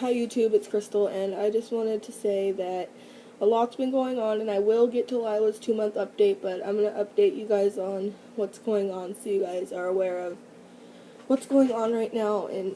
Hi YouTube, it's Crystal, and I just wanted to say that a lot's been going on, and I will get to Lila's 2-month update, but I'm going to update you guys on what's going on so you guys are aware of what's going on right now. And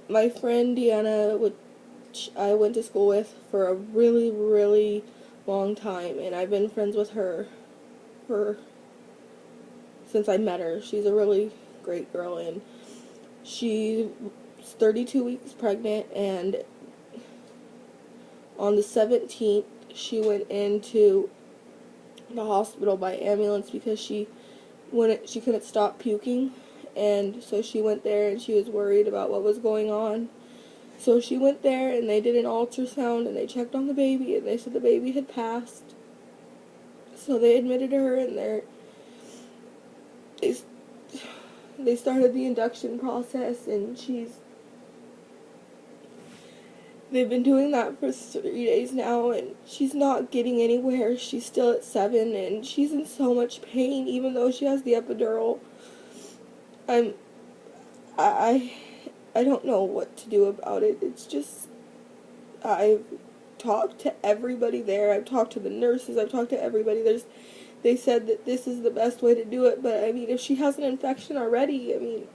my friend Deanna, which I went to school with for a really, really long time, and I've been friends with her since I met her. She's a really great girl, and she's 32 weeks pregnant, and on the 17th she went into the hospital by ambulance because she couldn't stop puking, and so she went there and she was worried about what was going on. So she went there and they did an ultrasound and they checked on the baby and they said the baby had passed. So they admitted her and they started the induction process, and they've been doing that for 3 days now, and she's not getting anywhere. She's still at 7, and she's in so much pain, even though she has the epidural. I don't know what to do about it. It's just, I've talked to everybody there. I've talked to the nurses. I've talked to everybody. They said that this is the best way to do it, but I mean, if she has an infection already, I mean,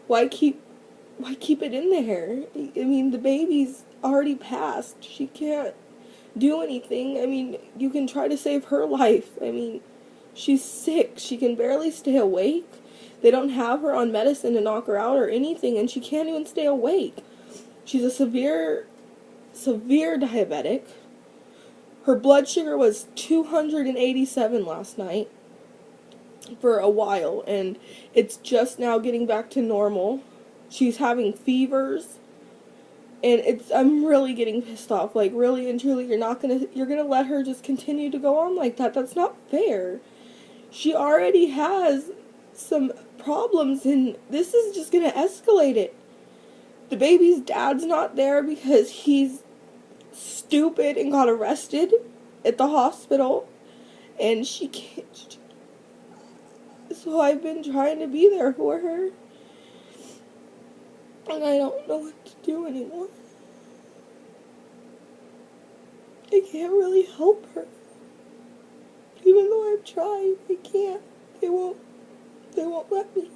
why keep it in there? I mean, the baby's already passed. She can't do anything. I mean, you can try to save her life. I mean, she's sick. She can barely stay awake. They don't have her on medicine to knock her out or anything, and she can't even stay awake. She's a severe diabetic. Her blood sugar was 287 last night for a while, and it's just now getting back to normal. She's having fevers, and I'm really getting pissed off. Like, really and truly, you're gonna let her just continue to go on like that? That's not fair. She already has some problems, and this is just gonna escalate it. The baby's dad's not there because he's stupid and got arrested at the hospital, and she can't. So I've been trying to be there for her, and I don't know what to do anymore. I can't really help her. Even though I've tried, I can't. They won't let me.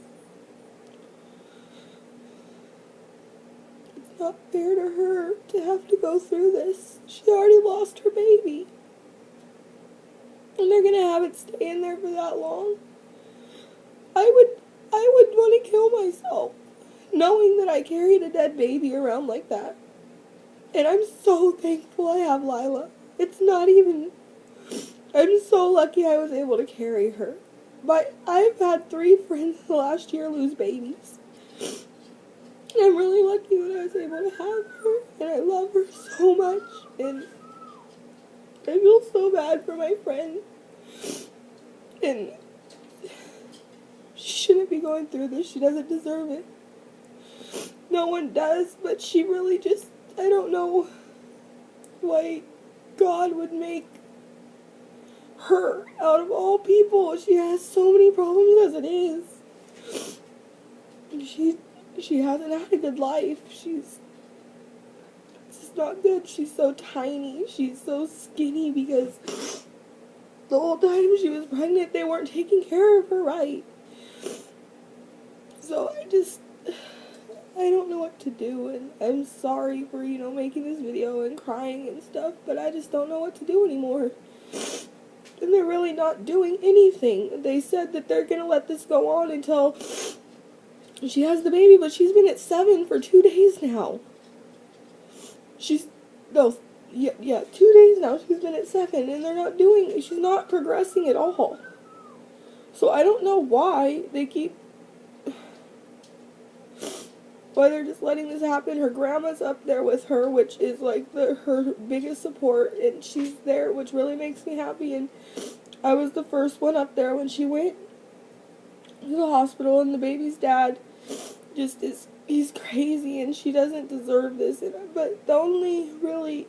It's not fair to her to have to go through this. She already lost her baby, and they're gonna have it stay in there for that long. I would want to kill myself, knowing that I carried a dead baby around like that. And I'm so thankful I have Lila. It's not even... I'm so lucky I was able to carry her. But I've had 3 friends the last year lose babies. And I'm really lucky that I was able to have her. And I love her so much. And I feel so bad for my friend. And she shouldn't be going through this. She doesn't deserve it. No one does, but she really just... I don't know why God would make her, out of all people. She has so many problems as it is. She hasn't had a good life. It's just not good. She's so tiny. She's so skinny because the whole time she was pregnant, they weren't taking care of her right. So I don't know what to do, and I'm sorry for, making this video and crying and stuff, but I just don't know what to do anymore. And they're really not doing anything. They said that they're gonna let this go on until she has the baby, but she's been at 7 for 2 days now. 2 days now she's been at 7, and she's not progressing at all. So I don't know why they're just letting this happen. Her grandma's up there with her, which is like her biggest support, and she's there, which really makes me happy. And I was the first one up there when she went to the hospital, and the baby's dad he's crazy, and she doesn't deserve this. But the only really,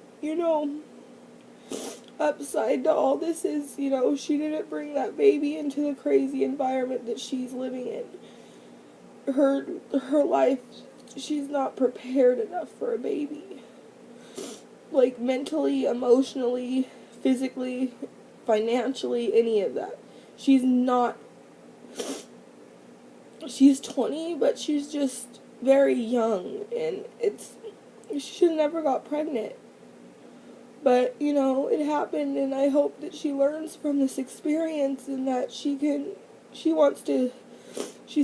upside to all this is, she didn't bring that baby into the crazy environment that she's living in. Her life she's not prepared enough for a baby. Like, mentally, emotionally, physically, financially, any of that. She's not. She's 20, but she's just very young, and she should have never got pregnant. But, you know, it happened, and I hope that she learns from this experience and that she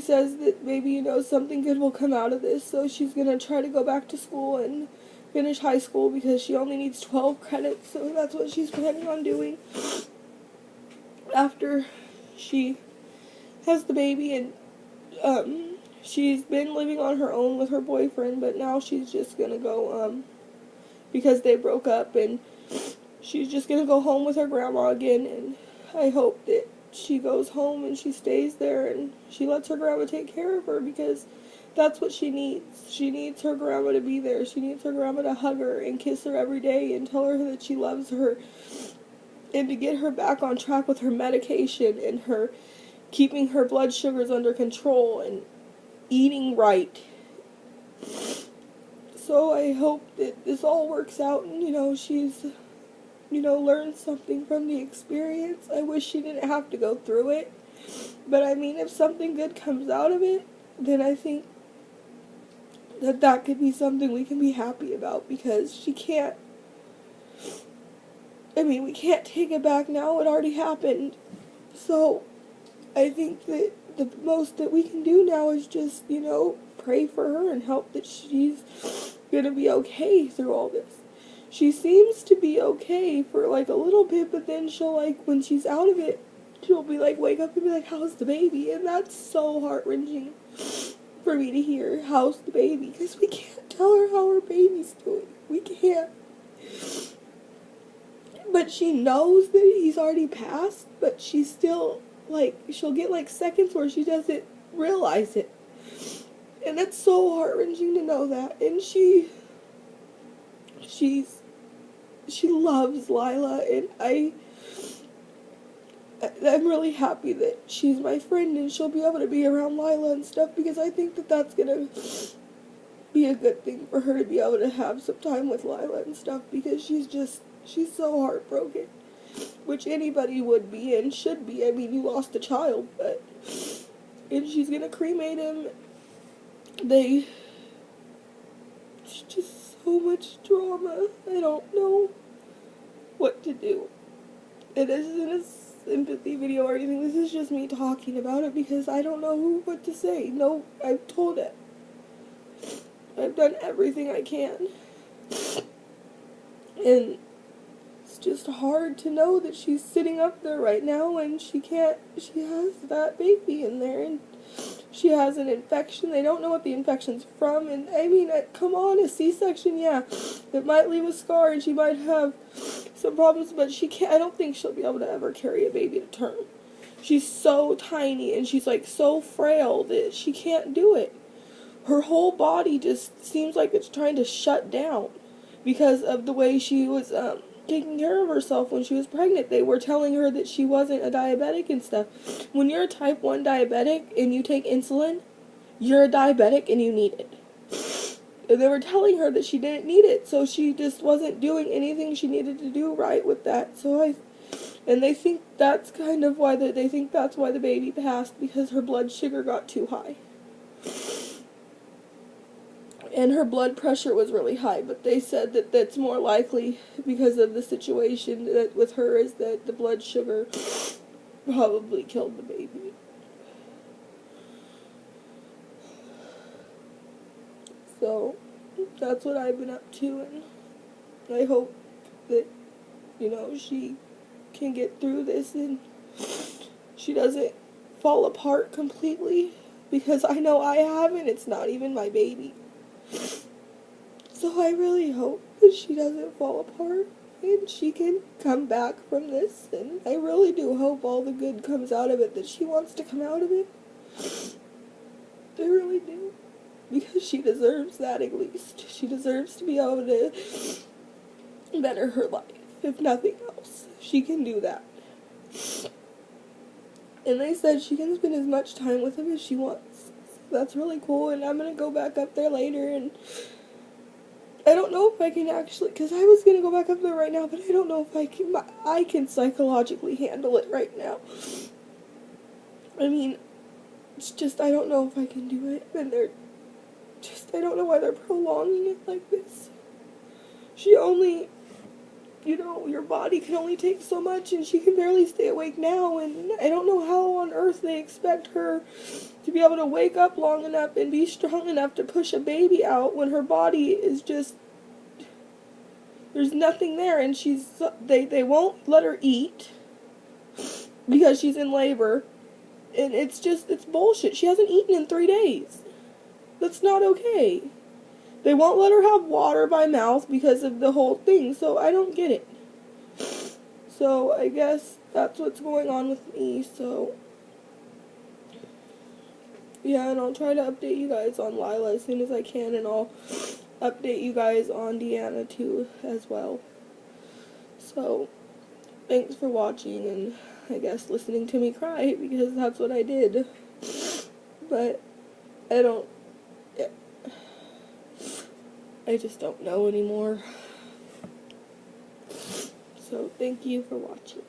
says that maybe, you know, something good will come out of this, so she's going to try to go back to school and finish high school because she only needs 12 credits, so that's what she's planning on doing after she has the baby. And she's been living on her own with her boyfriend, but now she's just going to go, because they broke up, and she's just going to go home with her grandma again, and I hope that she goes home and she stays there and she lets her grandma take care of her, because that's what she needs. She needs her grandma to be there. She needs her grandma to hug her and kiss her every day and tell her that she loves her, and to get her back on track with her medication and her keeping her blood sugars under control and eating right. So I hope that this all works out and, you know, she's, you know, learned something from the experience. I wish she didn't have to go through it. But, I mean, if something good comes out of it, then I think that could be something we can be happy about, because we can't take it back now. It already happened. So I think that the most that we can do now is just, you know, pray for her and hope that she's gonna be okay through all this. She seems to be okay for like a little bit, but then she'll, like, when she's out of it, she'll be like, wake up and be like, how's the baby? And that's so heart-wrenching for me to hear, how's the baby? Because we can't tell her how her baby's doing. We can't. But she knows that he's already passed, but she's still, like, she'll get, like, seconds where she doesn't realize it. And it's so heart-wrenching to know that. And she loves Lila, and I'm really happy that she's my friend and she'll be able to be around Lila and stuff, because I think that that's gonna be a good thing for her to be able to have some time with Lila and stuff, because she's so heartbroken, which anybody would be and should be. I mean, you lost a child, and she's gonna cremate him. It's just so much drama. I don't know what to do. It isn't a sympathy video or anything. This is just me talking about it because I don't know what to say. No, I've told it. I've done everything I can. And it's just hard to know that she's sitting up there right now and she has that baby in there, and she has an infection. They don't know what the infection's from, and I mean, come on, a C-section, yeah, it might leave a scar and she might have some problems, but I don't think she'll be able to ever carry a baby to term. She's so tiny and she's like so frail that she can't do it. Her whole body just seems like it's trying to shut down because of the way she was taking care of herself when she was pregnant. They were telling her that she wasn't a diabetic and stuff. When you're a type 1 diabetic and you take insulin, you're a diabetic and you need it. And they were telling her that she didn't need it, so she just wasn't doing anything she needed to do right with that. And they think that's kind of why that's why the baby passed, because her blood sugar got too high. And her blood pressure was really high, but they said that that's more likely because of the situation that with her is that the blood sugar probably killed the baby. So that's what I've been up to, and I hope that, you know, she can get through this and she doesn't fall apart completely, because I know I haven't. It's not even my baby. So I really hope that she doesn't fall apart and she can come back from this, and I really do hope all the good comes out of it that she wants to come out of it. I really do, because she deserves that. At least she deserves to be able to better her life. If nothing else, she can do that. And they said she can spend as much time with him as she wants. that's really cool, and I'm gonna go back up there later, and I don't know if I can actually, because I was gonna go back up there right now, but I don't know if I can psychologically handle it right now. I mean, it's just, I don't know if I can do it, and I don't know why they're prolonging it like this. She only, your body can only take so much, and she can barely stay awake now, and I don't know how on earth they expect her to be able to wake up long enough and be strong enough to push a baby out when her body is just, there's nothing there, and they won't let her eat because she's in labor, and it's bullshit. She hasn't eaten in 3 days. That's not okay. They won't let her have water by mouth because of the whole thing, so I don't get it. So I guess that's what's going on with me, so yeah, and I'll try to update you guys on Lila as soon as I can, and I'll update you guys on Deanna too as well. So thanks for watching, and I guess listening to me cry, because that's what I did. But I just don't know anymore. So thank you for watching.